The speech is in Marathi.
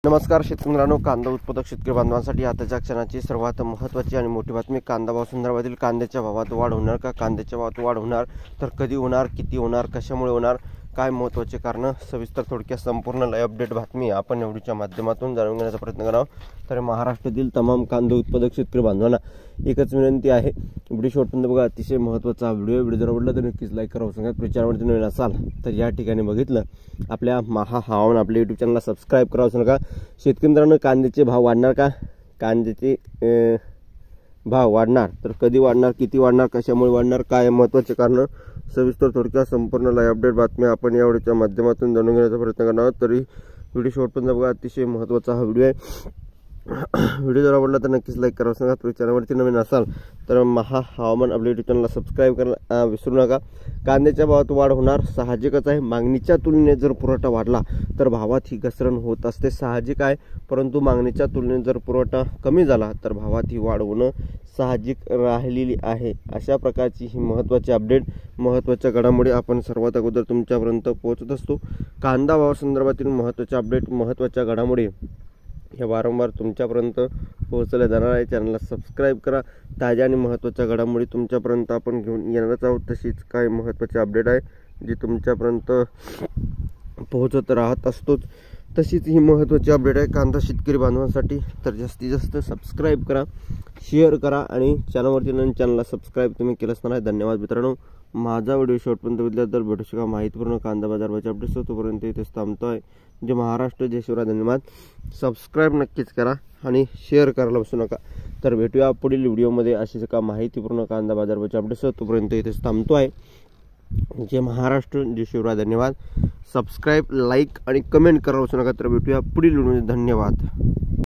नमस्कार शेतकरी मित्रांनो, कांदा उत्पादक शेतकरी बांधवांसाठी आताच्या क्षणाची सर्वात महत्त्वाची आणि मोठी बातमी. कांदा भाव संदर्भातील कांद्याच्या भावात वाढ होणार का? कांद्याच्या भावात वाढ होणार तर कधी होणार, किती होणार, कशामुळे होणार, काय महत्त्वाचे कारण, सविस्तर थोडक्यात संपूर्ण लाईव्ह अपडेट बातमी आपण एवढीच्या माध्यमातून जाणून घेण्याचा प्रयत्न करावा. तर महाराष्ट्रातील तमाम कांदा उत्पादक शेतकरी बांधवांना एकच विनंती आहे, व्हिडिओ शेवटपर्यंत बघा. अतिशय महत्त्वाचा व्हिडिओ जर आवडला तर नक्कीच लाईक करा. सांगत प्रचारावरती नवीन असाल तर या ठिकाणी बघितलं आपल्या हवामान आपल्या यूट्यूब चॅनलला सबस्क्राईब करावं सांगा. शेतकरी मित्रांनो, कांद्याचे भाव वाढणार का? कांद्याचे भाव वाढणार तर कधी वाढणार, किती वाढणार, कशामुळे वाढणार, काय महत्त्वाचे कारण, सविस्तर थोडक्यात संपूर्ण लाईव्ह अपडेट बातमी आपण या व्हिडिओच्या माध्यमातून जाणून घेण्याचा प्रयत्न करणार आहोत. तरी व्हिडिओ शेवटपर्यंत बघा, अतिशय महत्त्वाचा हा व्हिडिओ आहे. व्हिडिओ जर आवडला तर नक्कीच लाईक करा. सांगा चॅनलवरती नवीन असाल तर हवामान आपल्या यूट्यूब चॅनलला सबस्क्राईब करायला विसरू नका. कांद्याच्या भावात वाढ होणार साहजिकच आहे. मागणीच्या तुलनेत जर पुरवठा वाढला तर भावात ही घसरण होत असते, साहजिक आहे. परंतु मागणीच्या तुलनेत जर पुरवठा कमी झाला तर भावात ही वाढ होणं साहजिक राहिलेली आहे. अशा प्रकारची ही महत्त्वाची अपडेट, महत्त्वाच्या घडामोडी आपण सर्वात अगोदर तुमच्यापर्यंत पोहोचत असतो. कांदा भावा संदर्भातील महत्त्वाचे अपडेट, महत्त्वाच्या घडामोडी हे वारंवार तुमच्यापर्यंत पोहोचले जाणार आहे. चॅनलला सबस्क्राईब करा. ताज्या आणि महत्त्वाच्या घडामोडी तुमच्यापर्यंत आपण घेऊन येणारच आहोत. तशीच काही महत्त्वाचे अपडेट आहे जी तुमच्यापर्यंत पोहोचत राहत असतोच. तशीच ही महत्त्वाची अपडेट आहे कांदा शेतकरी बांधवांसाठी. तर जास्तीत जास्त सबस्क्राईब करा, शेअर करा आणि चॅनलवरती नवीन चॅनलला सबस्क्राईब तुम्ही केलं असणार. धन्यवाद मित्रांनो. माझा व्हिडिओ शेवटपर्यंत बघितला तर भेटू शका माहितीपूर्ण कांदा बाजारभावाचे अपडेट्स. तोपर्यंत इथेच थांबतोय. जे महाराष्ट्र, जय शिवराय, धन्यवाद. सबस्क्राईब नक्कीच करा आणि शेअर करायला विसरू नका. तर भेटूया पुढील व्हिडिओमध्ये अशीच का माहितीपूर्ण कांदा बाजारभावाचे अपडेट्स. तोपर्यंत इथेच थांबतोय. जय महाराष्ट्र, जय शिवराय, धन्यवाद. सबस्क्राईब, लाईक आणि कमेंट करायला विसरू नका. तर भेटूया पुढील व्हिडिओमध्ये. धन्यवाद.